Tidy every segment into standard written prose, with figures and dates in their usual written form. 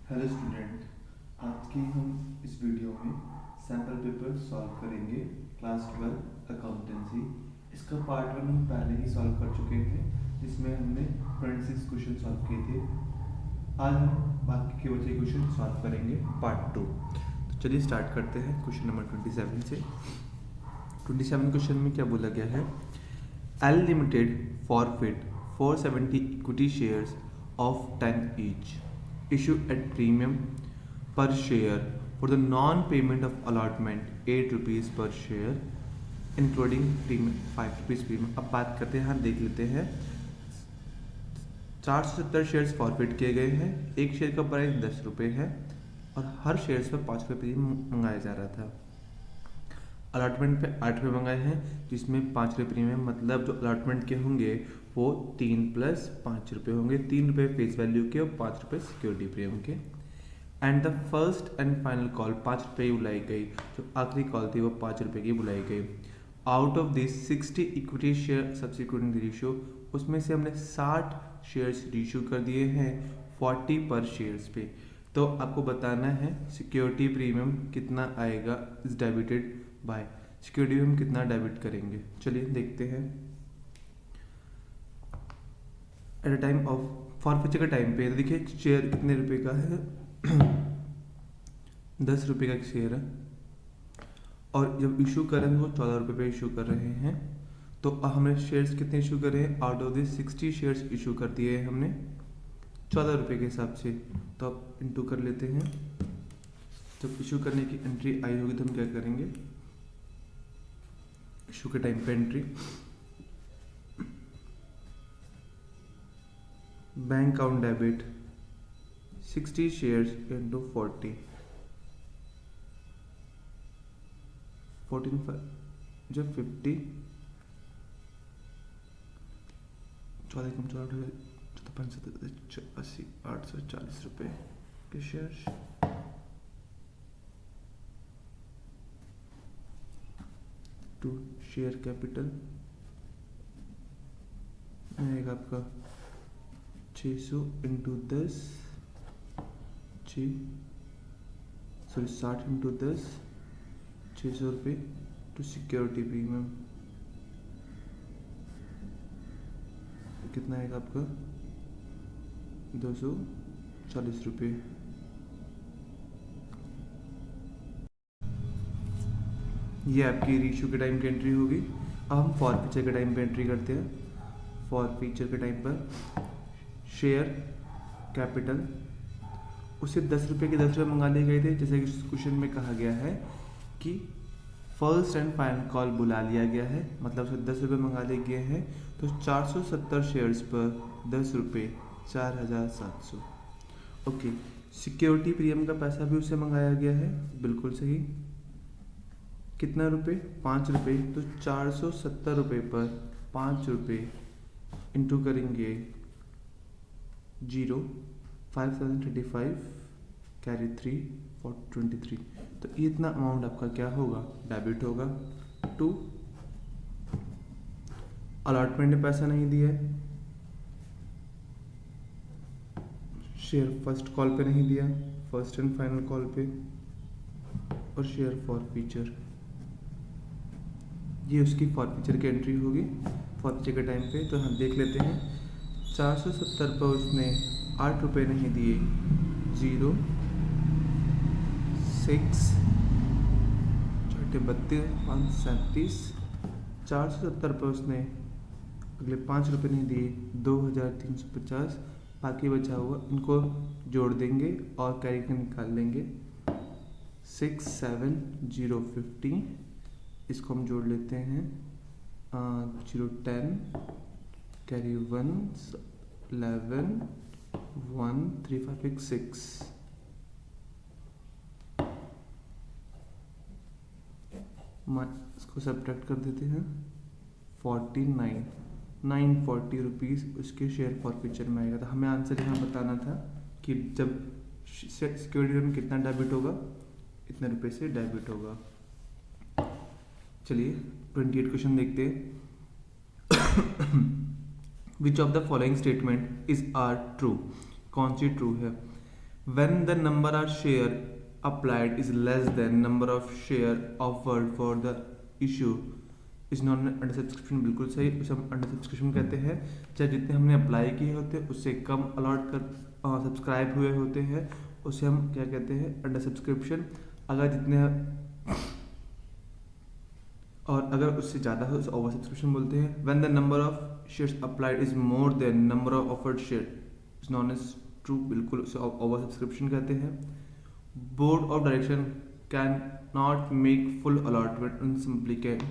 Hello student, आज की हम इस वीडियो में सैम्पल पेपर सॉल्व करेंगे क्लास 12 अकाउंटेंसी। इसका पार्ट 1 हम पहले ही सॉल्व कर चुके हैं, जिसमें हमने 26 क्वेश्चन सॉल्व किए थे। आज हम बाकी के बचे क्वेश्चन सॉल्व करेंगे पार्ट 2। तो चलिए स्टार्ट करते हैं क्वेश्चन नंबर 27 से। 27 क्वेश्चन में क्या बोला गया है? L limited forfeit 470 equity shares of 10 each issue at premium per share for the non-payment of allotment 8 rupees per share including premium 5 rupees premium। अब बात करते हैं, देख लेते हैं। 470 शेयर्स फॉरफिट किए गए हैं। एक शेयर का प्राइस 10 रुपये है और हर शेयर्स पर 5 रुपये प्रीमियम मंगाया जा रहा था। अलॉटमेंट पे 8 रुपये मंगाए हैं, जिसमें 5 रुपये प्रीमियम, मतलब जो अलॉटमेंट के होंगे वो 3 + 5 रुपये होंगे। 3 रुपये फेस वैल्यू के और 5 रुपये सिक्योरिटी प्रीमियम के। And the first and final call 5 रुपये की बुलाई गई। जो आखिरी कॉल थी वो 5 रुपये की बुलाई गई। Out of this 60 equity share subsequent ratio, उसमें से हमने 60 शेयर्स इशू कर दिए हैं 40 पर शेयर्स पे। तो आपको बताना है सिक्योरिटी प्रीमियम कितना आएगा इस डेबिटेड बाय। सिक्योरिटी प्रीमियम कितना डेबिट करेंगे, चलिए देखते हैं। At a time of forfeiture के टाइम पे देखिए शेयर कितने रुपए का है 10 रुपये का एक शेयर है, और जब इशू कर रहे हैं वो 14 रुपये पे इशू कर रहे हैं। तो हमने शेयर्स कितने इशू करे हैं? Out of this 60 shares issue कर दिए हैं हमने 14 रुपये के हिसाब से। तो अब इंटू कर लेते हैं। जब इशू करने की एंट्री आई होगी तो हम क्या करेंगे? इशू के टाइम पे entry, bank account debit 60 shares into 40 14 जब 50 14 कम 14 80 840 रुपये के शेयर्स। टू शेयर कैपिटल आएगा आपका 600 इंटू 10 60 इंटू 10 600 रुपये टू सिक्योरिटी प्रीमियम कितना आएगा आपका 240 रुपये। ये आपकी रीशू के टाइम की एंट्री होगी। अब हम फॉरफीचर के टाइम पे एंट्री करते हैं। फॉरफीचर के टाइम पर शेयर कैपिटल उसे 10 रुपये के 10 रुपये मंगा लिए गए थे, जैसे कि क्वेश्चन में कहा गया है कि फर्स्ट एंड फाइनल कॉल बुला लिया गया है, मतलब उसे 10 रुपये मंगा लिए गए हैं। तो 470 शेयर्स पर 10 रुपये 4700। ओके, सिक्योरिटी प्रीमियम का पैसा भी उसे मंगाया गया है, बिल्कुल सही। कितना रुपये? 5 रुपये। तो 470 रुपये पर 5 रुपये इंटू करेंगे 0 5035 कैरी 3 for 23। तो इतना अमाउंट आपका क्या होगा? डेबिट होगा। टू अलॉटमेंट ने पैसा नहीं दिया है, शेयर फर्स्ट कॉल पे नहीं दिया, फर्स्ट एंड फाइनल कॉल पे, और शेयर फॉरफीचर, ये उसकी फॉरफीचर की एंट्री होगी फॉरफीचर के टाइम पे। तो हम देख लेते हैं 470 पर उसने 8 रुपये नहीं दिए, 0 6 32 5 37। 470 पर उसने अगले 5 रुपये नहीं दिए, 2350। बाकी बचा हुआ इनको जोड़ देंगे और कैरी का निकाल लेंगे 6 7 0 50। इसको हम जोड़ लेते हैं 0 10 कैरी 1 11 1 3 5 6। इसको सब्ट्रैक्ट कर देते हैं 49 940 रुपीज़ उसके शेयर फॉरफीचर में आएगा। तो हमें आंसर यहाँ बताना था कि जब सिक्योरिटी में कितना डेबिट होगा, इतने रुपए से डेबिट होगा। चलिए 28 क्वेश्चन देखते हैं। Which of the following statement is are true? कौन सी ट्रू है? When the number of share applied is less than number of share offered for the issue is non under subscription, बिल्कुल सही, उसे हम अंडर सब्सक्रिप्शन कहते हैं। चाहे जितने हमने अप्लाई किए होते हैं उससे कम अलॉट कर सब्सक्राइब हुए होते हैं उसे हम क्या कहते हैं, अंडर सब्सक्रिप्शन। अगर जितने और अगर उससे ज़्यादा हो उसे ओवर सब्सक्रिप्शन बोलते हैं। When the number of shares applied is more than number of offered share is known as true, बिल्कुल उसे ओवर सब्सक्रिप्शन कहते हैं। Board of direction can not make full allotment on significant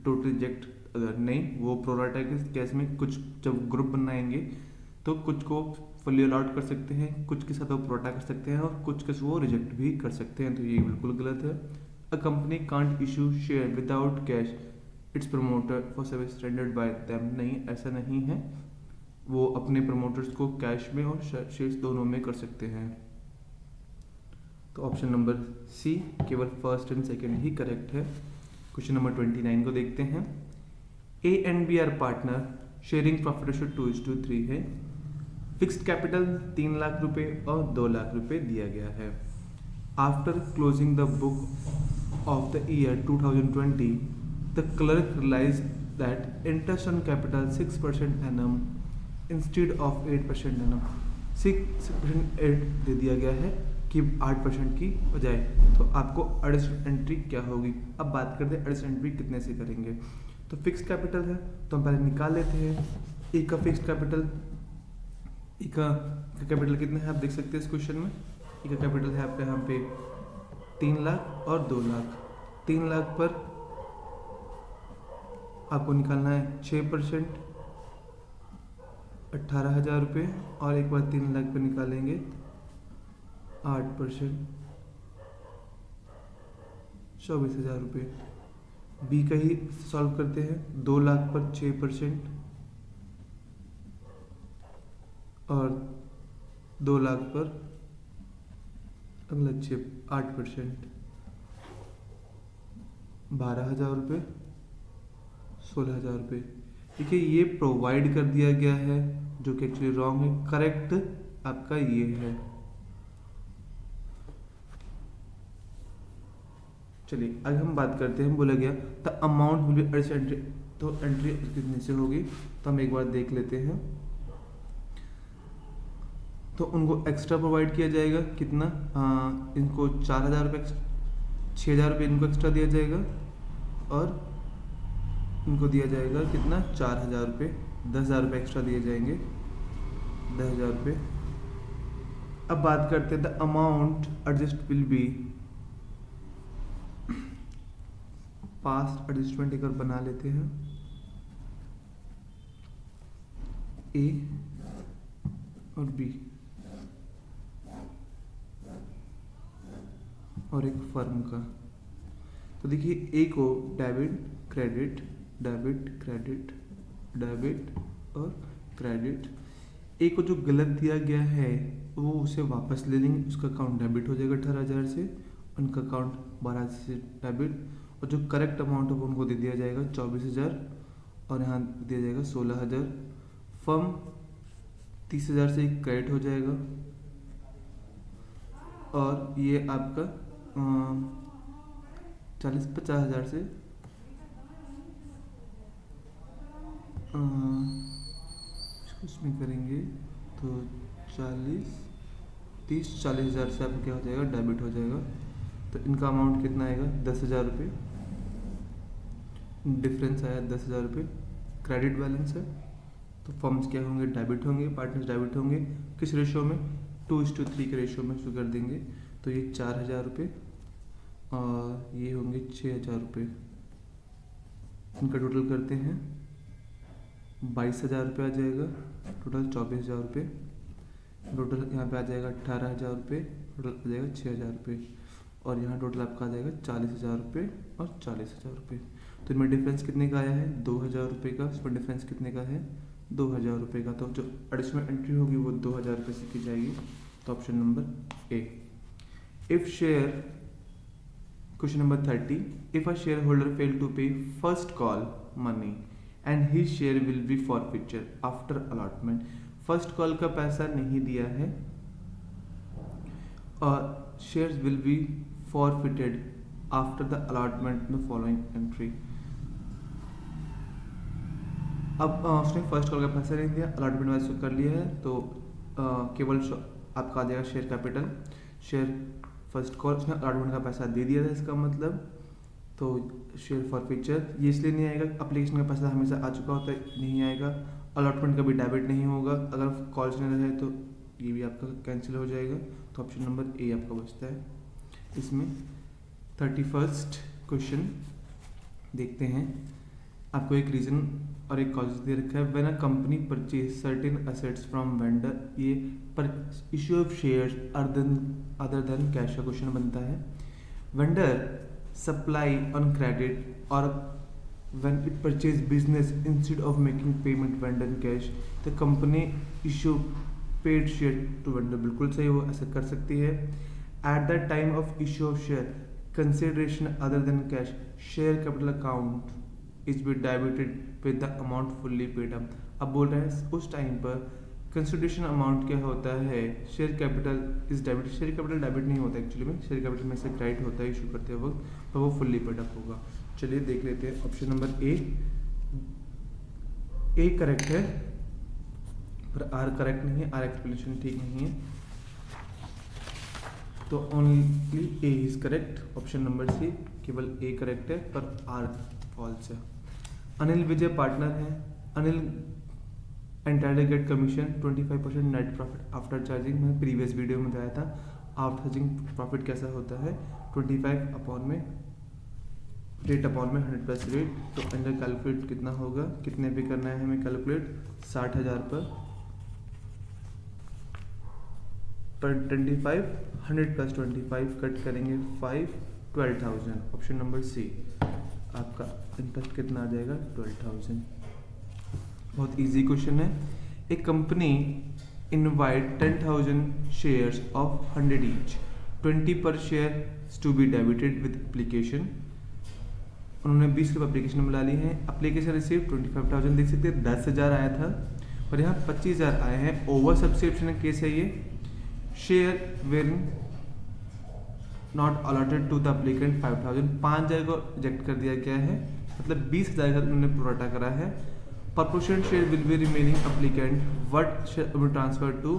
total reject, अगर नहीं वो pro rata के case में कुछ जब ग्रुप बनाएंगे तो कुछ को फुली अलॉट कर सकते हैं, कुछ के साथ वो प्रोराटा कर सकते हैं और कुछ के वो रिजेक्ट भी कर सकते हैं, तो ये बिल्कुल गलत है। A company can't issue share without cash it's promoter for service rendered by them, नहीं ऐसा नहीं है, वो अपने प्रमोटर्स को कैश में और शेयर्स दोनों में कर सकते हैं। तो ऑप्शन नंबर सी केवल फर्स्ट एंड सेकंड ही करेक्ट है। क्वेश्चन नंबर 29 को देखते हैं। A and B are partner, sharing profit ratio 2:3 है। फिक्स्ड कैपिटल 3 लाख रुपए और 2 लाख रुपए दिया गया है। After closing the book of the year 2020 the clerk realise that interest on capital 6% annum instead of 8% annum. 6% दे दिया गया है कि 8% की बजाय, तो आपको एडिशनल एंट्री क्या होगी। अब बात करते हैं एडिशनल एंट्री कितने से करेंगे। तो फिक्स्ड कैपिटल है तो हम पहले निकाल लेते हैं। ए का फिक्स्ड कैपिटल, ए का कैपिटल कितना है आप देख सकते हैं इस क्वेश्चन में। ए का कैपिटल है आपका यहाँ पे 3 लाख और 2 लाख। 3 लाख पर आपको निकालना है 6%, 18,000 रुपये, और एक बार 3 लाख पर निकालेंगे 8%, 24,000 रुपये। बी का ही सॉल्व करते हैं। 2 लाख पर 6% और 2 लाख पर अगला 8%, 12,000 रुपये, 16,000 रुपये। देखिए ये प्रोवाइड कर दिया गया है जो कि एक्चुअली रॉन्ग है, करेक्ट आपका ये है। चलिए अब हम बात करते हैं। बोला गया the amount will be entry, तो एंट्री कितने से होगी तो हम एक बार देख लेते हैं। तो उनको एक्स्ट्रा प्रोवाइड किया जाएगा कितना, इनको 4,000 रुपये, 6,000 रुपये इनको एक्स्ट्रा दिया जाएगा और इनको दिया जाएगा कितना 4,000 रुपये, 10,000 रुपये एक्स्ट्रा दिए जाएंगे, 10,000 रुपये। अब बात करते हैं the amount adjust will be, past adjustment एक बना लेते हैं। ए और बी और एक फर्म का। तो देखिए ए को debit credit, debit credit, debit और क्रेडिट। ए को जो गलत दिया गया है वो उसे वापस ले लेंगे, उसका अकाउंट डेबिट हो जाएगा 18,000 से, उनका अकाउंट 12 से डेबिट, और जो करेक्ट अमाउंट है वो उनको दे दिया जाएगा 24,000 और यहाँ दिया जाएगा 16,000। फर्म 30,000 से क्रेडिट हो जाएगा और ये आपका 50,000 से इसमें करेंगे तो 40,000 से आपका क्या हो जाएगा, डेबिट हो जाएगा। तो इनका अमाउंट कितना आएगा 10,000 रुपये, डिफरेंस आया 10,000 रुपये, क्रेडिट बैलेंस है। तो फर्म्स क्या होंगे, डेबिट होंगे, पार्टनर्स डेबिट होंगे, किस रेशियो में 2:3 के रेशियो में इसको कर देंगे। तो ये 4,000 रुपये और ये होंगे 6,000 रुपये, इनका टोटल करते हैं 22,000 रुपये आ जाएगा, टोटल 24,000 रुपये, टोटल यहाँ पे आ जाएगा 18,000 रुपये, टोटल आ जाएगा 6,000 रुपये, और यहाँ टोटल आपका आ जाएगा 40,000 रुपये और 40,000 रुपये। तो इनमें डिफरेंस कितने का आया है 2,000 रुपये का, इसमें डिफरेंस कितने का है 2,000 रुपये का। तो जो एडिशनल एंट्री होगी वो 2,000 रुपये से की जाएगी। तो option number A. If share, question number 30, if a share holder fail to pay first call money and his share will be forfeiture after allotment. First call का पैसा नहीं दिया है और shares will be forfeited after the allotment the following entry. अब उसने first call का पैसा नहीं दिया, अलॉटमेंट वाइज कर लिया है, तो केवल आपका आ जाएगा share capital, share first call, उसने अलॉटमेंट का पैसा दे दिया था, इसका मतलब तो शेयर फॉरफिचर ये इसलिए नहीं आएगा, एप्लीकेशन का पैसा हमेशा आ चुका होता है, नहीं आएगा, अलॉटमेंट का भी डेबिट नहीं होगा, अगर कॉल से नहीं रहे तो ये भी आपका कैंसिल हो जाएगा, तो ऑप्शन नंबर ए आपका बचता है इसमें। 31st क्वेश्चन देखते हैं, आपको एक रीजन और एक कॉज दे रखा है। When a company purchase certain assets from vendor, ये पर issue of shares other than cash का क्वेश्चन बनता है। वेंडर सप्लाई ऑन क्रेडिट और when it purchase business instead of making payment vendor in cash, the company issue paid share to vendor, बिल्कुल सही, वो ऐसा कर सकती है। At the time of issue of share consideration other than cash, share capital account is B debited with the amount fully paid up. अब बोल रहे हैं उस टाइम पर कंसिडरेशन अमाउंट क्या होता है, share capital is debit, share capital debit नहीं होता एक्चुअली में, शेयर कैपिटल में से क्रेडिट होता है इशू करते वक्त, पर वो फुल्ली पेड अप होगा। चलिए देख लेते हैं, ऑप्शन नंबर ए करेक्ट है, पर आर करेक्ट नहीं है, आर एक्सप्लेनेशन ठीक नहीं है, तो only A is correct. Option number C केवल ए करेक्ट है, पर आर फॉल्स है। अनिल विजय पार्टनर है, Anil entirely get commission 25% net profit after charging, मैंने प्रीवियस वीडियो में बताया था आफ्टर चार्जिंग प्रॉफिट कैसा होता है, 25 अपॉन में रेट अपॉन में 100+ रेट, तो अंडर कैलकुलेट कितना होगा, कितने पे करना है हमें कैलकुलेट, 60,000 पर 25, 100+25 कट करेंगे 5, 12,000। ऑप्शन नंबर सी आपका इंटरेस्ट कितना आ जाएगा, 12,000। बहुत इजी क्वेश्चन है। एक company invite 10,000 shares of 100 each, 20 per share to be debited with application. उन्होंने 20 रुपये एप्लीकेशन बुला ली है, एप्लीकेशन रिसीव 25,000, देख सकते हैं 10,000 आया था और यहाँ 25,000 आए हैं। ओवर सब्सक्रिप्शन केस है ये, share when not allotted to the applicant 5,000, 5,000 को रिजेक्ट कर दिया गया है, मतलब 20,000 का उन्होंने प्रोराटा करा है। Proportional share will be remaining applicant what share will transfer to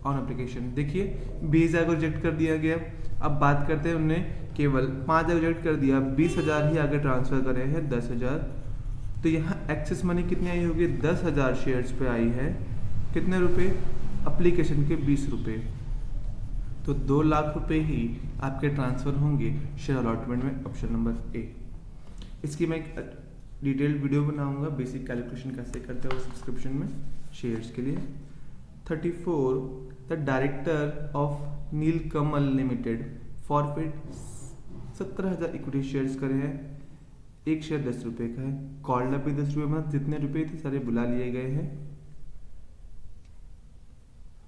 on application. देखिए 20,000 को रिजेक्ट कर दिया गया, अब बात करते हैं, उन्होंने केवल 5,000 रिजेक्ट कर दिया, 20,000 ही आगे ट्रांसफर करे हैं 10,000, तो यहाँ एक्सेस मनी कितनी आई होगी, 10,000 शेयर्स पे आई है, कितने रुपए, एप्लीकेशन के 20 रुपये, तो 2 लाख रुपए ही आपके ट्रांसफर होंगे शेयर अलॉटमेंट में। Option number A. इसकी मैं एक डिटेल्ड वीडियो बनाऊंगा, बेसिक कैलकुलेशन कैसे करते हो सब्सक्रिप्शन में शेयर्स के लिए। 34 the director of Nilkamal limited forfeit 17,000 equity shares करे हैं, एक शेयर 10 रुपये का है, कॉल्ड अप भी 10 रुपये, मतलब जितने रुपये थे सारे बुला लिए गए हैं।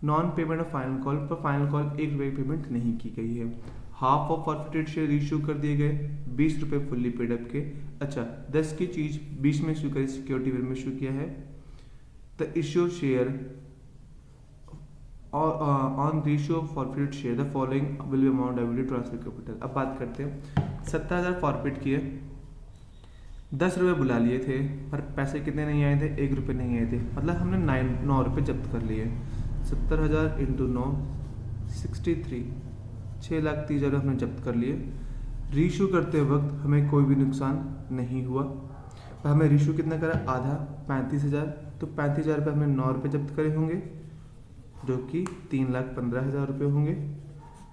Non payment of final call, पर फाइनल कॉल 1 रुपये पेमेंट नहीं की गई है। Half of forfeited share issue कर दिए गए, 20 रुपये फुल्ली पेड अप के। अच्छा 10 की चीज 20 में इशू करी, सिक्योरिटी वेल में इशू किया है। The issue share on ratio of forfeited share the following will be amount debited transfer capital. अब बात करते हैं, 17,000 फॉरफिट किए, 10 रुपये बुला लिए थे, पर पैसे कितने नहीं आए थे, 1 रुपये नहीं आए थे, मतलब हमने 9 रुपये जब्त कर लिए। 70,000 इंटू 9 63, 6,30,000 हमने जब्त कर लिए। रीशू करते वक्त हमें कोई भी नुकसान नहीं हुआ, पर हमें रीशू कितना करा, आधा 35,000, तो 35,000 रुपये हमने 9 रुपये जब्त करे होंगे, जो कि 3,15,000 रुपये होंगे।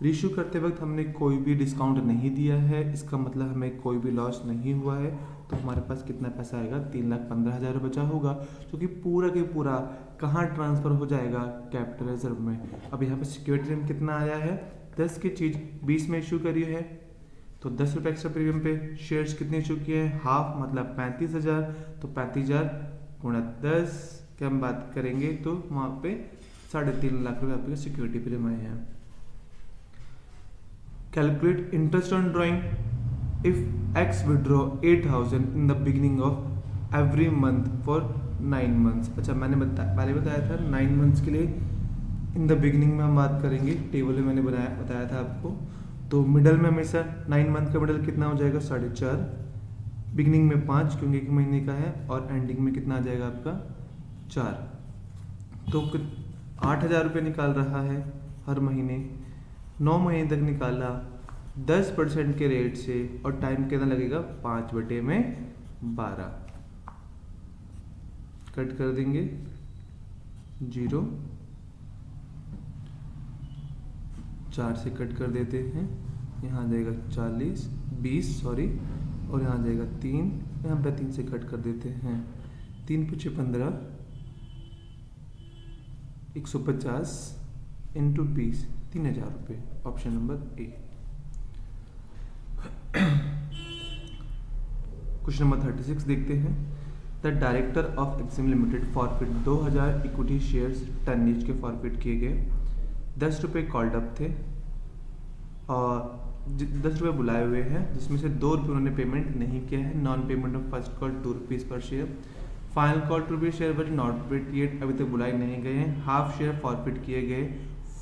रीशू करते वक्त हमने कोई भी डिस्काउंट नहीं दिया है, इसका मतलब हमें कोई भी लॉस नहीं हुआ है, तो हमारे पास कितना पैसा आएगा, 3,15,000 बचा होगा, जो कि पूरा के पूरा कहाँ ट्रांसफर हो जाएगा, कैपिटल रिजर्व में। अब यहाँ पे सिक्योरिटी में कितना आया है, 10 की चीज 20 में इशू करी है, तो 10 रुपये एक्स्ट्रा प्रीमियम पे शेयर्स कितने इशू किए हैं, हाफ मतलब 35,000, तो 35,000 गुणा 10 की हम बात करेंगे तो वहाँ पे 3.5 लाख रुपये आपके सिक्योरिटी प्रीमियम आए हैं। Calculate interest on drawing if X withdraw 8,000 in the beginning of every month for 9 months। अच्छा मैंने पहले बताया था 9 मंथ्स के लिए इन द बिगिनिंग में हम बात करेंगे, टेबल में मैंने बताया था आपको। तो मिडल में हमेशा 9 मंथ का मिडल कितना हो जाएगा 4.5, बिगिनिंग में 5 क्योंकि एक महीने का है, और एंडिंग में कितना आ जाएगा आपका 4। तो 8,000 रुपये निकाल रहा है हर महीने, 9 महीने तक निकाला 10% के रेट से, और टाइम कितना लगेगा 5/12। कट कर देंगे 0, 4 से कट कर देते हैं, यहाँ आ जाएगा 20 सॉरी, और यहाँ आ जाएगा 3, यहाँ पे 3 से कट कर देते हैं, 3 × 15 150 इंटू 20 3,000 रुपये, option number A. Question number 36 देखते हैं। The director of Exim limited forfeit 2000 equity shares टर्निज के फॉरफिट किए गए, 10 रुपये कॉल्ड अप थे और 10 रुपये बुलाए हुए हैं, जिसमें से 2 रुपये उन्होंने पेमेंट नहीं किया है। Non payment of first call 2 rupees per share, final call to be share but not paid yet, अभी तक बुलाए नहीं गए हैं। हाफ शेयर फॉरफिट किए गए,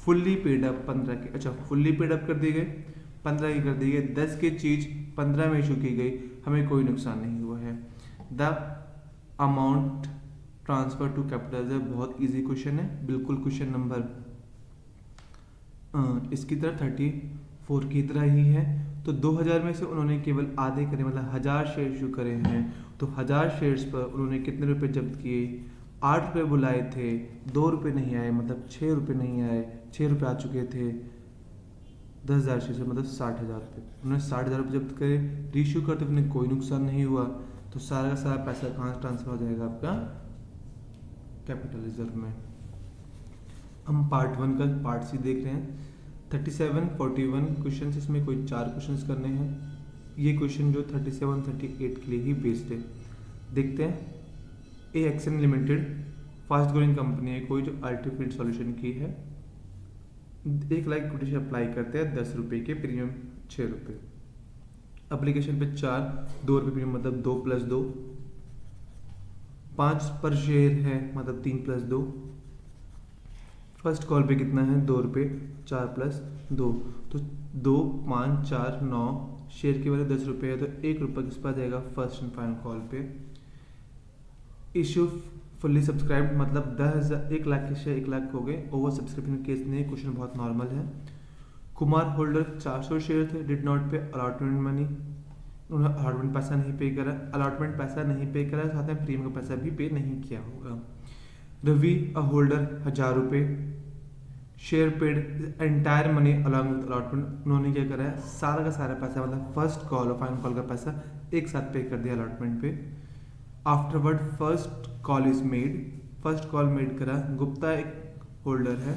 फुल्ली पेड अप 15 के, अच्छा फुल्ली पेड अप कर दिए गए, 15 की कर दी गई, 10 की चीज़ 15 में इशू की गई, हमें कोई नुकसान नहीं हुआ है। The amount transfer to capital, बहुत इजी क्वेश्चन है, बिल्कुल क्वेश्चन नंबर इसकी तरह 34 की तरह ही है। तो 2000 में से उन्होंने केवल आधे करे, मतलब 1000 शेयर इशू करे हैं, तो 1000 शेयर्स पर उन्होंने कितने रुपए जब्त किए, 8 रुपये बुलाए थे, 2 रुपये नहीं आए, मतलब 6 रुपये नहीं आए, 6 रुपये आ चुके थे 10,000 शेयर से, मतलब 60,000 रुपये। उन्होंने 60,000 रुपये जब्त करे, रीइश्यू करते उन्हें कोई नुकसान नहीं हुआ, तो सारा का सारा पैसा कहाँ से ट्रांसफर हो जाएगा आपका कैपिटल रिजर्व में। हम पार्ट 1 का पार्ट सी देख रहे हैं। 37 41 क्वेश्चन, इसमें कोई 4 क्वेश्चन करने हैं। ये क्वेश्चन जो 37 38 के लिए ही बेस्ड है। देखते हैं। A Exim limited fast growing company है कोई, जो आर्टिफिशियल सॉल्यूशन की है। 1 लाख इक्विटी से अप्लाई करते हैं, 10 रुपये के प्रीमियम 6 रुपये। एप्लीकेशन पे 4, 2 रुपये प्रीमियम, मतलब 2 + 2, 5 पर शेयर है, मतलब 3 + 2। फर्स्ट कॉल पे कितना है 2 रुपये, 4 + 2, तो 2 5 4 9, शेयर की वैल्यू 10 रुपये है, तो 1 रुपये किस पर आ जाएगा फर्स्ट एंड फाइनल कॉल पे। इशू फुल्ली सब्सक्राइब, मतलब 1 लाख के शेयर 1 लाख हो गए, ओवर सब्सक्रिप्शन केस नहीं, क्वेश्चन बहुत नॉर्मल है। कुमार होल्डर 400 शेयर थे, डिड नॉट पे अलॉटमेंट मनी, उन्होंने अलॉटमेंट पैसा नहीं पे करा, अलॉटमेंट पैसा नहीं पे करा, साथ में प्रीमियम का पैसा भी पे नहीं किया होगा। रवि अ होल्डर 1000 रुपये, share paid entire money along with allotment, उन्होंने क्या करा है सारा का सारा पैसा, मतलब फर्स्ट कॉल और फाइनल कॉल का पैसा एक साथ पे कर दिया अलॉटमेंट पे। Afterward first call is made, first call made करा, गुप्ता एक होल्डर है,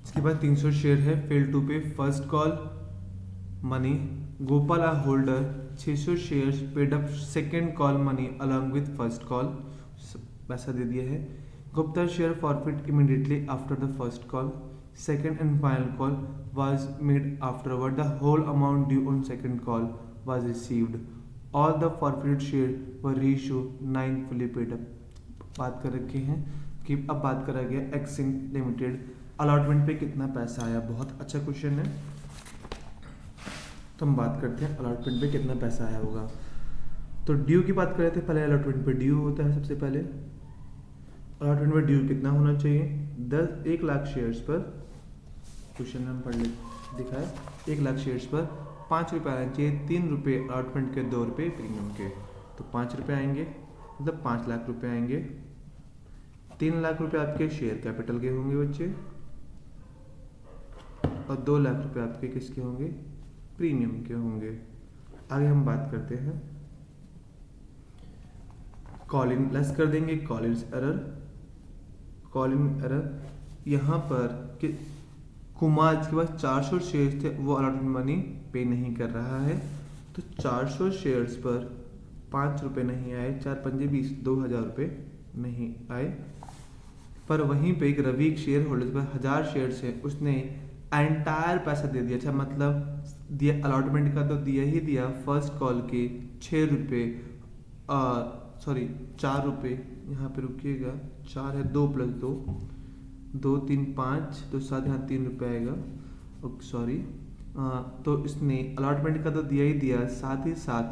इसके बाद 300 शेयर है, fail to pay first call money. Gopal a holder 600 shares, paid up second call money along with first call, पैसा दे दिया है। Gupta share forfeit immediately after the first call, second and final call was made afterward, the whole amount due on second call was received, all the forfeited share were reissue 9 fully paid up. बात कर रखे हैं कि अब बात करा गया Exim limited allotment पे कितना पैसा आया, बहुत अच्छा क्वेश्चन है। तो हम बात करते हैं अलॉटमेंट पे कितना पैसा आया होगा। तो ड्यू की बात कर रहे थे पहले, अलॉटमेंट पे ड्यू होता है सबसे पहले। अलॉटमेंट पे ड्यू कितना होना चाहिए 1 लाख शेयर्स पर, क्वेश्चन में हम पढ़ ले दिखा है, 1 लाख शेयर्स पर 5 रुपये आना चाहिए, 3 रुपये अलॉटमेंट के, 2 रुपये प्रीमियम के, तो 5 रुपये आएंगे, मतलब 5 लाख रुपये आएंगे। 3 लाख रुपये आपके शेयर कैपिटल के होंगे बच्चे, और 2 लाख रुपये आपके किसके होंगे प्रीमियम के होंगे। आगे हम बात करते हैं, कॉल इन प्लस कर देंगे, call in error, call in error. यहाँ पर कि कुमार के पास 400 शेयर्स थे, वो अलॉटमेंट मनी पे नहीं कर रहा है, तो 400 शेयर्स पर 5 रुपये नहीं आए, 4 पंजे 20, 2,000 रुपये नहीं आए। पर वहीं पे एक रवि शेयर होल्डर पर 1000 शेयर्स है, उसने एंटायर पैसा दे दिया, अच्छा मतलब दिया अलॉटमेंट का तो दिया ही दिया, फर्स्ट कॉल के 6 रुपये, सॉरी 4 रुपये, यहाँ पे रुकिएगा 4 है, 2 + 2, 2 3 5 तो 7 यहाँ 3 रुपये आएगा। ओके सॉरी, तो इसने अलॉटमेंट का तो दिया ही दिया, साथ ही साथ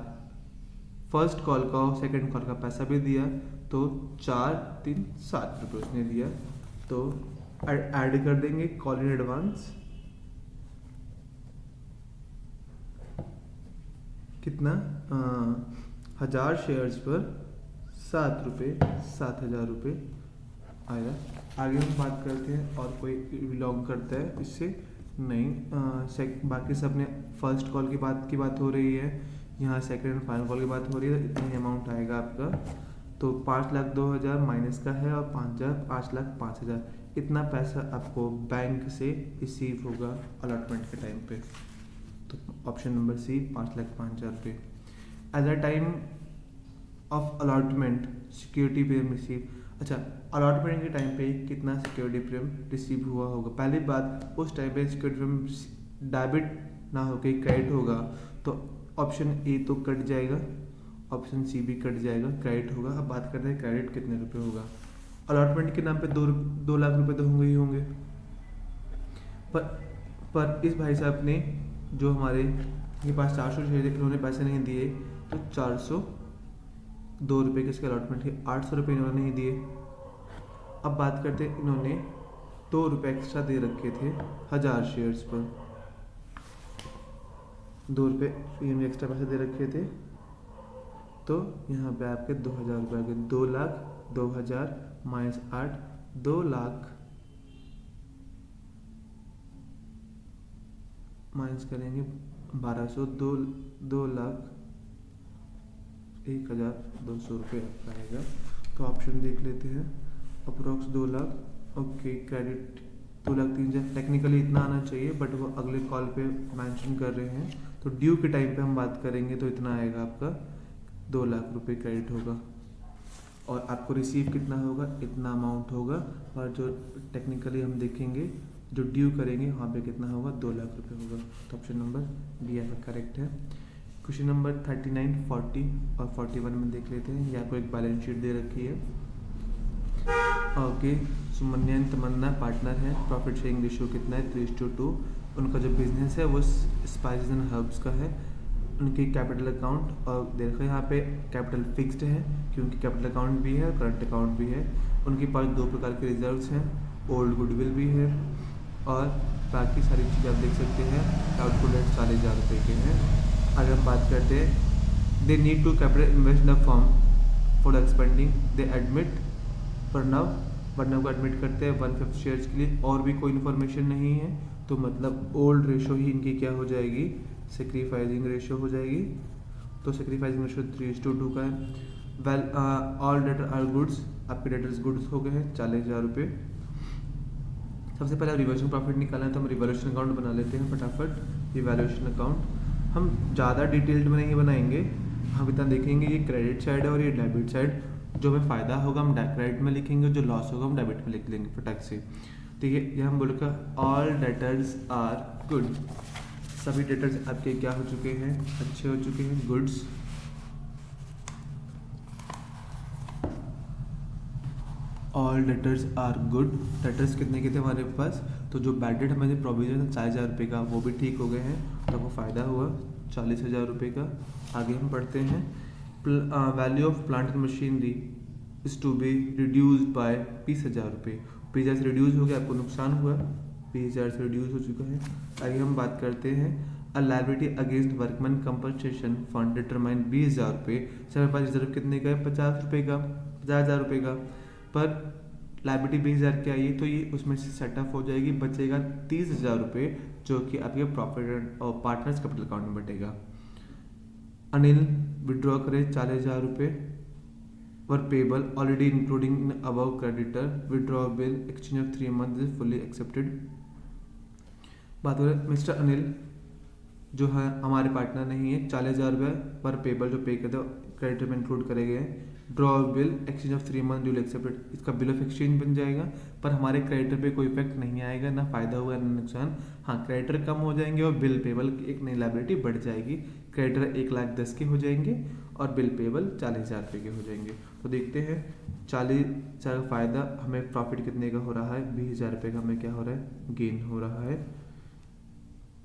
फर्स्ट कॉल का और सेकंड कॉल का पैसा भी दिया, तो 4 3 7 रुपये उसने दिया। तो ऐड कर देंगे कॉल इन एडवांस, कितना 1000 शेयर्स पर 7 रुपये, 7,000 रुपये आएगा। आगे हम बात करते हैं और कोई बिलोंग करता है इससे नहीं। बाकी सब ने फर्स्ट कॉल की बात हो रही है, यहाँ सेकंड एंड फाइनल कॉल की बात हो रही है। इतना ही अमाउंट आएगा आपका। तो 5,02,000 माइनस का है और 5,000 5,05,000 इतना पैसा आपको बैंक से रिसीव होगा अलॉटमेंट के टाइम पे। तो ऑप्शन नंबर सी 5,05,000 रुपये। Eight the time of allotment security premium receive. अच्छा, अलॉटमेंट के टाइम पे कितना सिक्योरिटी प्रीमियम रिसीव हुआ होगा। पहली बात, उस टाइम पे सिक्योरिटी प्रीमियम डेबिट ना होकर क्रेडिट होगा, तो ऑप्शन ए तो कट जाएगा, ऑप्शन सी भी कट जाएगा, क्रेडिट होगा। अब बात करते हैं क्रेडिट कितने रुपए होगा। अलॉटमेंट के नाम पे 2 लाख रुपए तो होंगे ही होंगे, पर इस भाई साहब ने जो हमारे के पास 400 शेयर थे, उन्होंने पैसे नहीं दिए, तो 402 रुपये किसके अलॉटमेंट थे, 800 रुपये इन्होंने नहीं दिए। अब बात करते हैं, इन्होंने 2 रुपये एक्स्ट्रा दे रखे थे 1000 शेयर्स पर, 2 रुपये इन्होंने एक्स्ट्रा पैसे दे रखे थे, तो यहाँ पे आपके 2,000 रुपये आ गए। 2,02,000 माइनस 8, 2 लाख माइनस करेंगे 1200, 2,01,200 रुपये आपका आएगा। तो ऑप्शन देख लेते हैं, approx 2 lakh. Okay, credit 2,03,000 technically इतना आना चाहिए, बट वो अगले कॉल पे मेंशन कर रहे हैं, तो ड्यू के टाइम पे हम बात करेंगे तो इतना आएगा आपका 2 लाख रुपये क्रेडिट होगा। और आपको रिसीव कितना होगा, इतना अमाउंट होगा। और जो टेक्निकली हम देखेंगे, जो ड्यू करेंगे वहाँ पे कितना होगा, 2 लाख रुपये होगा। तो ऑप्शन नंबर बी आपका करेक्ट है। क्वेश्चन नंबर 39, 40 और 41 में देख लेते हैं। यहाँ पर एक बैलेंस शीट दे रखी है। ओके, सुमन्या एंड तमन्ना पार्टनर है, प्रॉफिट शेयरिंग रेशियो कितना है, 3:2। उनका जो बिजनेस है वो स्पाइसेस एंड हर्ब्स का है। उनकी कैपिटल अकाउंट और देखो यहाँ पे कैपिटल फिक्स्ड है, क्योंकि कैपिटल अकाउंट भी है और करंट अकाउंट भी है। उनके पास 2 प्रकार के रिजर्व्स हैं, ओल्ड गुडविल भी है, और बाकी सारी चीज़ें आप देख सकते हैं। आउटपुट रेट 40,000 रुपये के हैं। अगर हम बात करते हैं, they need to capital invest the firm for expanding, they admit Pranav को एडमिट करते हैं 1/5 शेयर्स के लिए, और भी कोई इन्फॉर्मेशन नहीं है, तो मतलब ओल्ड रेशो ही इनकी क्या हो जाएगी, सेक्रीफाइसिंग रेशो हो जाएगी। तो सेक्रीफाइसिंग रेशो 3:2 का है। Well, all debtor are goods, आपके डेटर्स गुड्स हो गए हैं 40,000 रुपये। सबसे पहले रिवॉल्यूशन प्रॉफिट निकालना है, तो हम रिवॉल्यूशन अकाउंट बना लेते हैं फटाफट। रिवॉल्यूशन अकाउंट हम ज़्यादा डिटेल्ड में नहीं बनाएंगे, हम इतना देखेंगे ये क्रेडिट साइड है और ये डेबिट साइड। जो हमें फ़ायदा होगा हम क्रेडिट में लिखेंगे, जो लॉस होगा हम डेबिट में लिख लेंगे फटाक से। ठीक है, ये हम बोलेगा ऑल डेटर्स आर गुड, सभी डेटर्स आपके क्या हो चुके हैं, अच्छे हो चुके हैं, goods. All debtors are good, debtors कितने के थे हमारे पास, तो जो बैड डेट हमारे प्रोविजन 40,000 रुपये का वो भी ठीक हो गए हैं, तो आपको फ़ायदा हुआ 40,000 रुपये का। आगे हम पढ़ते हैं, value of plant and machinery is to be reduced by 20,000 रुपये। 20,000 से रिड्यूस हो गया, आपको नुकसान हुआ, 20,000 से रिड्यूस हो चुका है। आगे हम बात करते हैं, अ liability against workman compensation fund determine 20,000 रुपये। हमारे पास रिजर्व कितने का है, 50 रुपये का, 50,000 रुपये का, पर लायबिलिटी 20,000 की आई है, तो ये उसमें से सेटअप हो जाएगी, बचेगा 30,000 रुपये, जो कि आपके प्रॉफिट और पार्टनर्स कैपिटल अकाउंट में बटेगा। अनिल विड्रॉ करे 40,000 रुपये, where payable already including above creditor, withdrawable exchange of 3 month is fully accepted. बात हो रही है मिस्टर अनिल जो है हमारे पार्टनर नहीं है, 40,000 रुपये पर पेबल जो पे करते हैं क्रेडिटर में इंक्लूड करे गए हैं। Draw bill exchange of 3 month duly accepted, इसका बिल ऑफ एक्सचेंज बन जाएगा, पर हमारे क्रेडिटर पे कोई इफेक्ट नहीं आएगा, ना फायदा हुआ ना नुकसान। हाँ, क्रेडिटर कम हो जाएंगे और बिल पेबल एक नई लायबिलिटी बढ़ जाएगी, क्रेडिटर 1,10,000 के हो जाएंगे और बिल पेबल 40,000 रुपये के हो जाएंगे। तो देखते हैं 40,000 का फ़ायदा हमें प्रॉफिट कितने का हो रहा है, 20,000 रुपये का हमें क्या हो रहा है, गेन हो रहा है।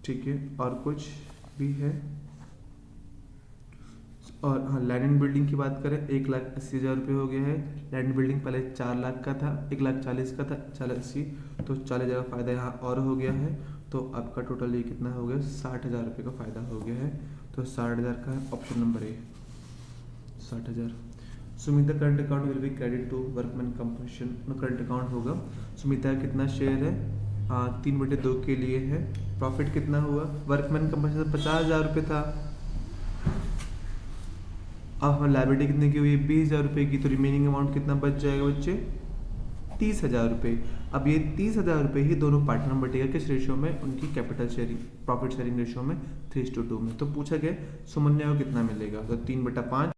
ठीक है, और कुछ भी है। और हाँ, लैंड एंड बिल्डिंग की बात करें 1,80,000 रुपये हो गया है। लैंड बिल्डिंग पहले 4 लाख का था, 1,40,000 का था, 4,80,000, तो 40,000 का फ़ायदा यहाँ और हो गया है। तो आपका टोटल ये कितना हो गया, 60,000 रुपये का फ़ायदा हो गया है। तो 60,000 का है option number A, 60,000। Sumita current account will be credit to workman compensation current account होगा। सुमिता का कितना शेयर है, 3/2 के लिए है। प्रॉफिट कितना हुआ, वर्कमैन कंपनसेशन 50,000 रुपये था। अब हमें लायबिलिटी कितने की हुई, 20,000 रुपये की, तो रिमेनिंग अमाउंट कितना बच जाएगा बच्चे, 30,000 रुपये। अब ये 30,000 रुपये ही दोनों पार्टनर में बटेगा किस रेशियो में, उनकी capital sharing profit sharing ratio में 3:2 में। तो पूछा गया सुमन्या को कितना मिलेगा, तो 3/5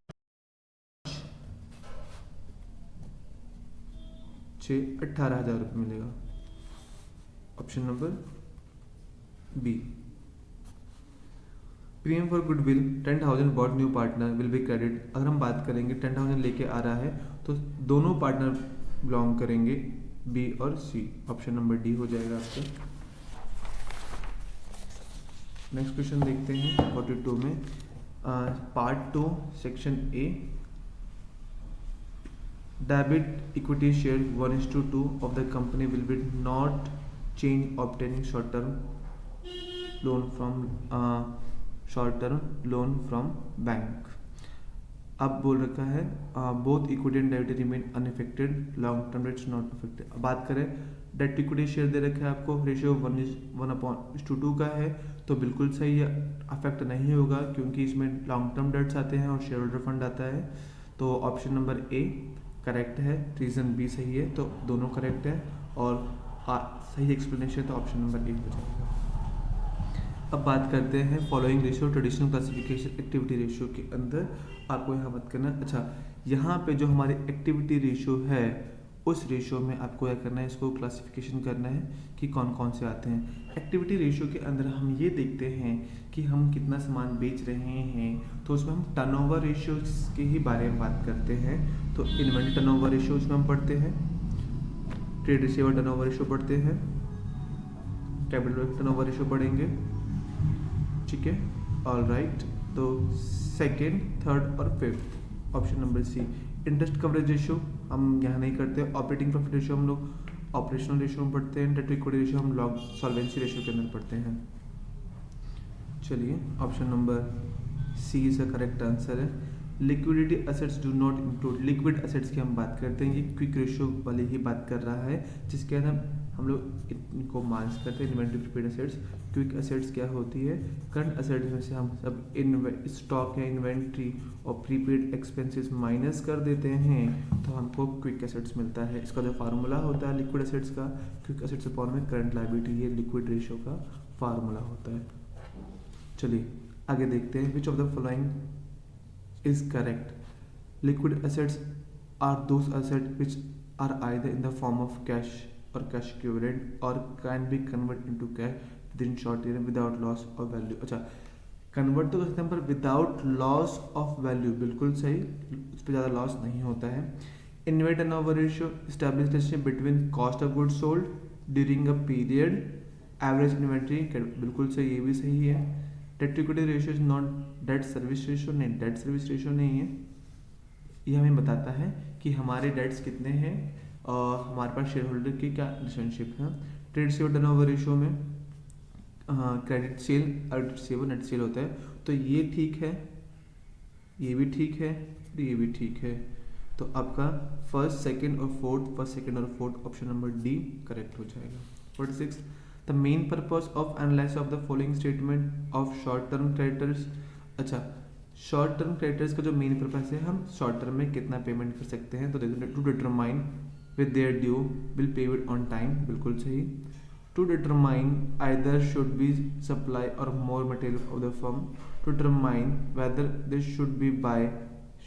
18,000 रुपये मिलेगा। Option number B. Premium for goodwill 10,000 bought new partner will be credit. अगर हम बात करेंगे 10,000 लेके आ रहा है तो दोनों पार्टनर बिलोंग करेंगे बी और सी। ऑप्शन नंबर डी हो जाएगा आपका। नेक्स्ट क्वेश्चन देखते हैं 42 में, part 2 section A. Debit equity share 1:2 of the company will be not change obtaining short term loan from bank. अब बोल रखा है both equity and debit remain unaffected, long term debts not affected. अब बात करें डेट इक्विटी शेयर दे रखा है आपको, रेशियो 1:2 का है, तो बिल्कुल सही है, अफेक्ट नहीं होगा क्योंकि इसमें लॉन्ग टर्म डेट्स आते हैं और शेयर होल्डर फंड आता है। तो ऑप्शन नंबर ए करेक्ट है, रीजन बी सही है, तो दोनों करेक्ट है और सही एक्सप्लेनेशन, तो ऑप्शन नंबर ए हो जाएगा। अब बात करते हैं following ratio traditional classification activity ratio के अंदर, आपको यहाँ बात करना। अच्छा, यहाँ पे जो हमारे एक्टिविटी रेशियो है उस रेशियो में आपको क्या करना है, इसको क्लासिफिकेशन करना है कि कौन कौन से आते हैं। एक्टिविटी रेशियो के अंदर हम ये देखते हैं कि हम कितना सामान बेच रहे हैं, तो उसमें हम टर्नओवर रेशियो के ही बारे में बात करते हैं। तो इन्वेंटरी टर्नओवर रेशियो उसमें हम पढ़ते हैं, ट्रेड रिसीवर टर्नओवर रेशियो पढ़ते हैं, कैपिटल टर्नओवर रेशियो पढ़ेंगे। ठीक है, ऑल राइट। तो सेकेंड, थर्ड और fifth option number C. Interest coverage ratio हम यहाँ नहीं करते, ऑपरेटिंग प्रॉफिट रेशियो हम लोग ऑपरेशनल रेशियो में पढ़ते हैं, डेट टू इक्विटी रेशियो हम लॉग सॉल्वेंसी रेशियो के अंदर पढ़ते हैं। चलिए, option number C is the correct answer है। Liquidity assets do not include, liquid assets की हम बात करते हैं, ये क्विक रेशियो वाली ही बात कर रहा है, जिसके अंदर हम लोग इनको माइनस करते हैं। Inventory prepaid assets, quick assets क्या होती है, करंट एसेट्स में से हम सब स्टॉक या इन्वेंट्री और प्रीपेड एक्सपेंसेस माइनस कर देते हैं तो हमको क्विक एसेट्स मिलता है। इसका जो फार्मूला होता है लिक्विड एसेट्स का, क्विक एसेट्स अपॉन में करंट लायबिलिटी, ये लिक्विड रेशियो का फार्मूला होता है। चलिए आगे देखते हैं, which of the following is correct. Liquid assets are those assets which are either in the form of cash or cash equivalent or can be converted into cash within short period without loss of value। अच्छा, convert तो कर सकते हैं पर without loss of value, बिल्कुल सही, उस पर ज़्यादा लॉस नहीं होता है। Inventory turnover ratio establish relationship between cost of goods sold during a period, average inventory, बिल्कुल सही, ये भी सही है। Debt to equity ratio is not debt service ratio, नहीं, डेट सर्विस रेशियो नहीं है, ये हमें बताता है कि हमारे डेट्स कितने हैं और हमारे पास शेयर होल्डर की क्या रिलेशनशिप है। ट्रेड सेवर टर्नओवर रेशियो में क्रेडिट सेल और सेवर नेट सेल होता है, तो ये ठीक है, ये भी ठीक है, ये भी ठीक है। तो आपका फर्स्ट, सेकेंड और fourth option number D correct हो जाएगा। 46, The main purpose of analysis of the following statement of short term creditors। अच्छा, शॉर्ट टर्म क्रेडिटर्स का जो मेन पर्पस है, हम शॉर्ट टर्म में कितना पेमेंट कर सकते हैं, तो देखो to determine with their due will pay it on time, बिल्कुल सही। To determine either should be supply or more material of the firm, to determine whether this should be buy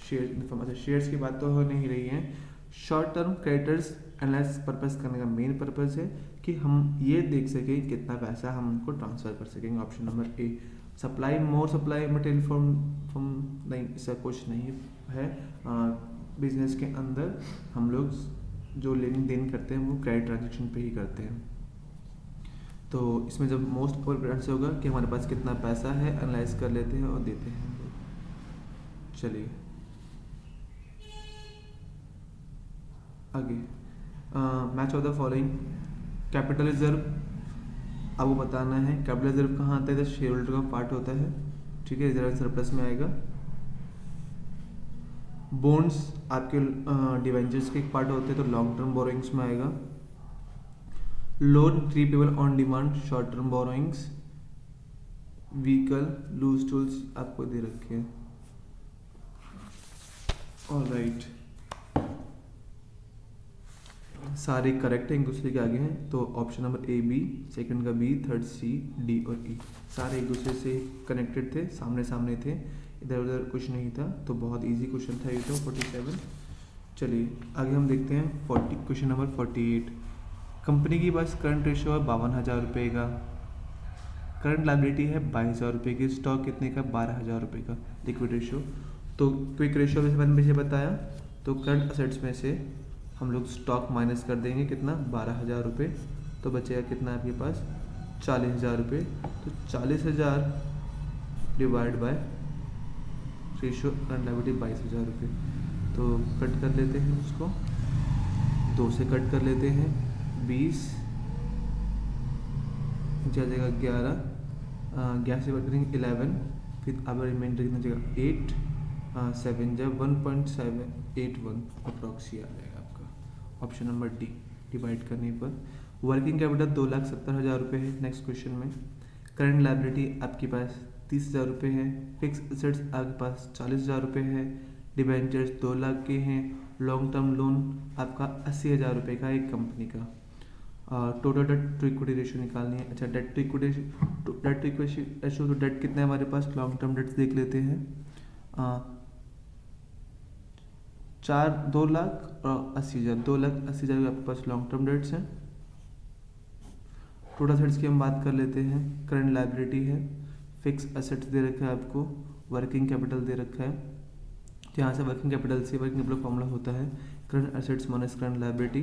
share in firm. अच्छा, shares की बात तो हो नहीं रही है। Short term creditors analysis purpose करने का मेन पर्पस है कि हम ये देख सकें कितना पैसा हम उनको ट्रांसफर कर सकेंगे। Option number A. Supply more supply material from नहीं, ऐसा कुछ नहीं है। बिजनेस के अंदर हम लोग जो लेन देन करते हैं वो क्रेडिट ट्रांजेक्शन पे ही करते हैं। तो इसमें जब मोस्ट इम्पोर्टेंट से होगा कि हमारे पास कितना पैसा है, एनालाइज कर लेते हैं और देते हैं हम लोग। चलिए आगे, match of the following. Capital reserve आपको बताना है। कैपिटल रिजर्व कहाँ आता है? शेयर होल्डर का पार्ट होता है, ठीक है, रिजर्व सरप्लस में आएगा। बॉन्ड्स आपके डिवेंचर्स के एक पार्ट होते हैं, तो लॉन्ग टर्म बोरोइंग्स में आएगा। Loan repayable on demand, short term borrowings. Vehicle, loose tools आपको दे रखे हैं। ऑलराइट, सारे करेक्ट हैं, एक दूसरे के आगे हैं। तो option number A B, second का बी, थर्ड सी, डी और ई, सारे एक दूसरे से कनेक्टेड थे, सामने सामने थे, इधर उधर कुछ नहीं था। तो बहुत इजी क्वेश्चन था ये तो 47। चलिए आगे हम देखते हैं क्वेश्चन नंबर 48। कंपनी की पास करंट रेशियो है 52,000 रुपये का, करंट लायबिलिटी है 22,000 रुपये की, स्टॉक कितने का? 12,000 रुपये का। लिक्विड रेशियो, तो क्विक रेशियो जैसे मैंने पीछे बताया, तो करंट असेट्स में से हम लोग स्टॉक माइनस कर देंगे, कितना? 12,000 रुपये। तो बचेगा कितना आपके पास? 40,000 रुपये। तो 40,000 divide by ratio current liability 22,000 रुपये। तो कट कर लेते हैं उसको, 2 से कट कर लेते हैं, 20 जाएगा 11, 11 से कट करेंगे 11, फिर अब रिमाइंडर कितना जाएगा? 8, 7 जब 1.781 अप्रॉक्सी आ जाएगा आपका। ऑप्शन नंबर डी, डिवाइड करने पर। वर्किंग कैपिटल 2,70,000 रुपये है। नेक्स्ट क्वेश्चन में करंट लायबिलिटी आपके पास 30,000 रुपये है, फिक्स एसेट्स आपके पास 40,000 रुपये है, डिबेंचर्स 2 लाख के हैं, लॉन्ग टर्म लोन आपका 80,000 रुपये का एक कंपनी का। Total debt to equity ratio निकालनी है। अच्छा, डेट टू इक्विटी रेशियो, तो डेट कितना है हमारे पास? लॉन्ग टर्म डेट्स देख लेते हैं। 2,80,000 2,80,000 आपके पास लॉन्ग टर्म डेट्स हैं। टोटल एसेट्स की हम बात कर लेते हैं। करंट लायबिलिटी है, फिक्स एसेट्स दे रखा है आपको, वर्किंग कैपिटल दे रखा है। यहाँ से वर्किंग कैपिटल से वर्किंग कैपिटल फॉर्मूला होता है current assets minus current liability.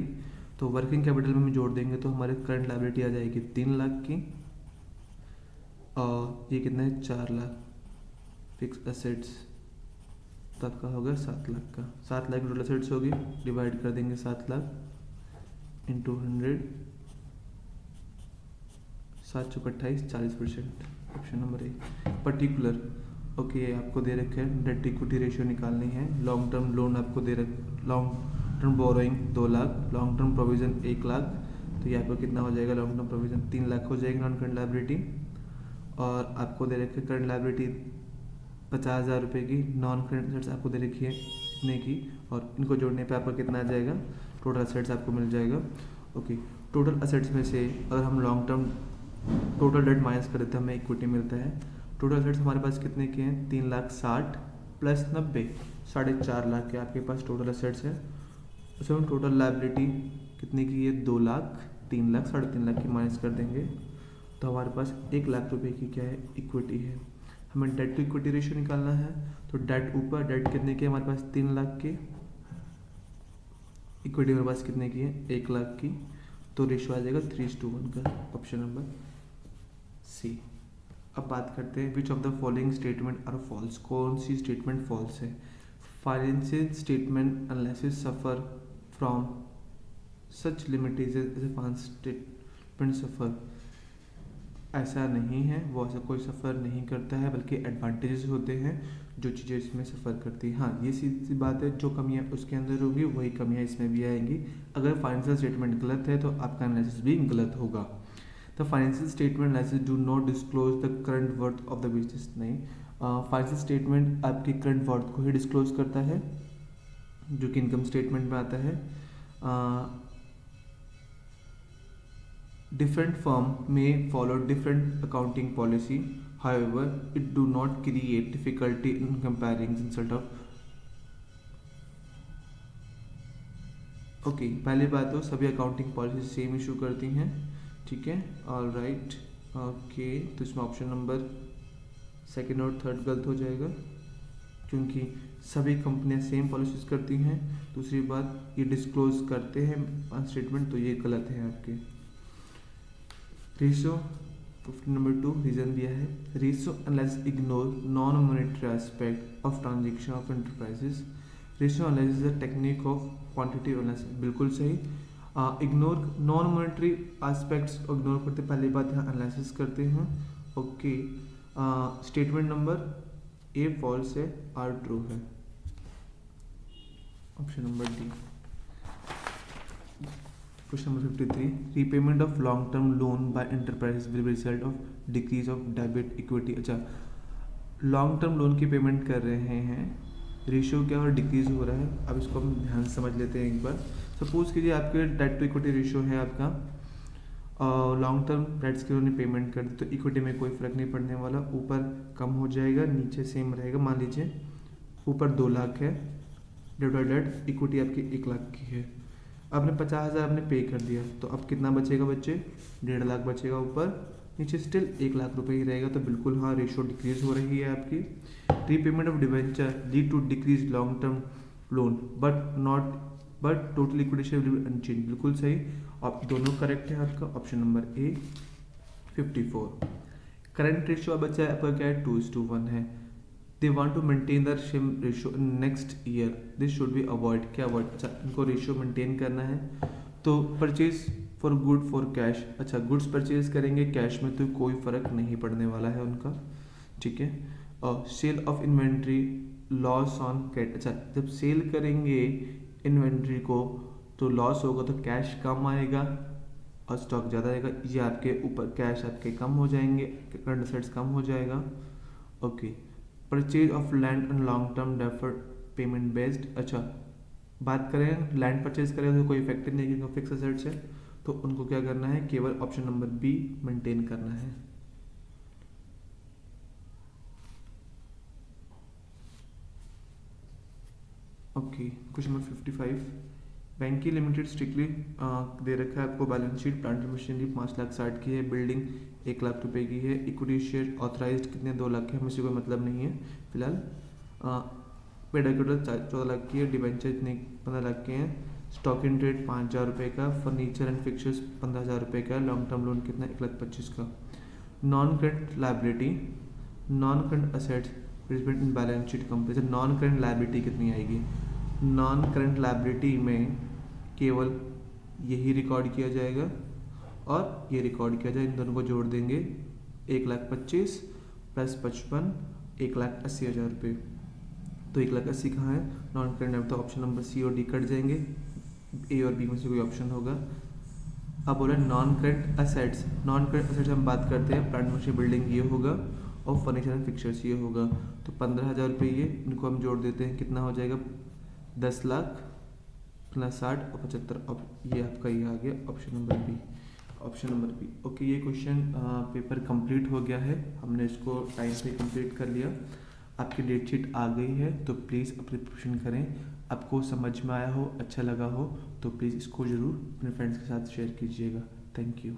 तो वर्किंग कैपिटल में हम जोड़ देंगे तो हमारे करंट लायबिलिटी आ जाएगी 3 लाख की, और ये कितना है? 4 लाख। फिक्स एसेट्स तो आपका होगा 7 लाख का। 7 लाख टोटल एसेट्स होगी, डिवाइड कर देंगे 7 लाख इंटू 100, 7 चौक 28, 40%। ऑप्शन नंबर ए। पर्टिकुलर, ओके, आपको दे रखे हैं डेट इक्विटी रेशियो निकालनी है। लॉन्ग टर्म लोन आपको दे रख, long term borrowing 2 lakh, long term provision 1 lakh. तो यहाँ पर कितना हो जाएगा? लॉन्ग टर्म प्रोविजन 3 लाख हो जाएगी नॉन करंट लायबिलिटी। और आपको दे रखे करंट लायबिलिटी 50,000 रुपये की, नॉन करंट एसेट्स आपको दे रखी है इतने की, और इनको जोड़ने पे आपका कितना आ जाएगा? टोटल एसेट्स आपको मिल जाएगा। ओके, टोटल एसेट्स में से अगर हम long term total date minus कर देते हैं, हमें इक्विटी मिलता है। टोटल एसेट्स हमारे पास कितने के हैं? 3,60,000 प्लस 90, 4.5 लाख के आपके पास टोटल एसेट्स है। उसमें हम टोटल लायबिलिटी कितने की है? 2 लाख, 3 लाख, 3.5 लाख की माइनस कर देंगे, तो हमारे पास 1 लाख रुपए की क्या है? इक्विटी है। हमें डेट टू इक्विटी रेशियो निकालना है, तो डेट ऊपर, डेट कितने की हमारे पास? 3 लाख की, इक्विटी हमारे पास कितने की है? 1 लाख की। तो रेशियो आ जाएगा 3:1 का। Option number C. अब बात करते हैं which of the following statement are false. कौन सी स्टेटमेंट फॉल्स है? Financial statement analysis suffer from such limitation as a finance statement suffer. ऐसा नहीं है, वो ऐसा कोई सफ़र नहीं करता है, बल्कि एडवांटेजेस होते हैं जो चीज़ें इसमें सफ़र करती हैं। हाँ, ये सीधी बात है, जो कमियाँ उसके अंदर होगी वही कमियाँ इसमें भी आएंगी। अगर फाइनेंशियल स्टेटमेंट गलत है तो आपका एनालिसिस भी गलत होगा। The financial statement analysis do not disclose the current worth of the business. नहीं, फाइनेंशियल स्टेटमेंट आपकी करंट वर्थ को ही डिस्क्लोज करता है, जो कि इनकम स्टेटमेंट में आता है। Different firm may follow different accounting policy. However, it do not create difficulty in comparing result of. Okay, पहली बात तो सभी अकाउंटिंग पॉलिसी सेम इशू करती हैं, ठीक है। ऑल राइट, ओके, तो इसमें ऑप्शन नंबर सेकंड और थर्ड गलत हो जाएगा, क्योंकि सभी कंपनियां सेम पॉलिसीज करती हैं। दूसरी बात, ये डिस्क्लोज करते हैं स्टेटमेंट, तो ये गलत है आपके। रेशियो 15 नंबर 2 रीजन दिया है, ratio analysis ignore non monetary aspect of transaction of enterprises. Ratio analysis is a technique of quantitative analysis, बिल्कुल सही। Ignore non monetary aspects ignore करते, पहली बात यहाँ एनालिसिस करते हैं। Okay, statement number A false है, आर ट्रू है, option number D. Question number 53, repayment of long term loan by enterprise will be result of decrease of debit equity. अच्छा, long term loan की payment कर रहे हैं, ratio क्या और decrease हो रहा है। अब इसको हम ध्यान से समझ लेते हैं एक बार। सपोज कीजिए आपके डेट टू इक्विटी रेशियो है आपका, लॉन्ग टर्म डेट्स की उन्होंने पेमेंट कर दी, तो इक्विटी में कोई फर्क नहीं पड़ने वाला, ऊपर कम हो जाएगा नीचे सेम रहेगा। मान लीजिए ऊपर 2 लाख है डेट, इक्विटी आपकी 1 लाख की है, आपने 50,000 आपने पे कर दिया, तो अब कितना बचेगा बच्चे, 1.5 लाख बचेगा ऊपर, नीचे स्टिल 1 लाख रुपए ही रहेगा। तो बिल्कुल हाँ, रेशियो डिक्रीज हो रही है आपकी। Repayment of debenture lead to decrease long term loan but total liquidation will be unchange, बिल्कुल सही। अब दोनों करेक्ट है आपका, option number A 54। Current ratio बच्चा आपका क्या है, 2:1 है। They want to maintain the same ratio in next year, this should be avoid. क्या अवॉइड, अच्छा इनको रेशियो मेंटेन करना है, तो purchase for good for cash, अच्छा गुड्स परचेज करेंगे कैश में तो कोई फर्क नहीं पड़ने वाला है उनका, ठीक है। और sale of inventory loss on cat, अच्छा जब सेल करेंगे इन्वेंट्री को तो लॉस होगा, तो कैश कम आएगा और स्टॉक ज़्यादा आएगा, ये आपके ऊपर कैश आपके कम हो जाएंगे, करंट असेट्स कम हो जाएगा। Okay, purchase of land and long term deferred payment based, अच्छा बात करें लैंड परचेज करें तो कोई इफेक्टिव नहीं क्योंकि फिक्स असेट्स है, तो उनको क्या करना है, केवल ऑप्शन नंबर बी मेंटेन करना है। ओके, क्वेश्चन नंबर 55, बैंक की लिमिटेड स्ट्रिक्टली दे रखा है आपको बैलेंस शीट, प्लांट मशीनरी 5,60,000 की है, बिल्डिंग 1 लाख रुपए की है, इक्विटी शेयर ऑथराइज्ड कितने 2 लाख के, हमें से कोई मतलब नहीं है फिलहाल। पेड कैपिटल 14 लाख की है, डिबेंचर इतने 15 लाख के हैं, स्टॉक इन ट्रेड 5,000 रुपये का, फर्नीचर एंड फिक्चर्स 15,000 रुपये का, लॉन्ग टर्म लोन कितना 1,25,000 का। Non current liability, non current assets present in balance sheet company, non current liability कितनी आएगी, नॉन करंट लाइबिलिटी में केवल यही रिकॉर्ड किया जाएगा और ये रिकॉर्ड किया जाएगा, इन दोनों को जोड़ देंगे 1,25,000 प्लस 55 1,80,000 रुपये, तो 1,80,000 कहाँ है, नॉन करंट, तो ऑप्शन नंबर सी और डी कट जाएंगे, ए और बी में से कोई ऑप्शन होगा। अब बोला non current assets, non current assets हम बात करते हैं, प्लांट मशीन बिल्डिंग ये होगा और फर्नीचर एंड फिक्चर्स ये होगा, तो 15,000 रुपये ये, इनको हम जोड़ देते हैं, कितना हो जाएगा 10 लाख प्लस 60 और 75, अब ये आपका ये आ गया option number B, option number B. Okay, ये क्वेश्चन पेपर कंप्लीट हो गया है, हमने इसको टाइम पे कंप्लीट कर लिया, आपकी डेट शीट आ गई है, तो प्लीज़ अपनी प्रिपरेशन करें। आपको समझ में आया हो, अच्छा लगा हो तो प्लीज़ इसको ज़रूर अपने फ्रेंड्स के साथ शेयर कीजिएगा। Thank you.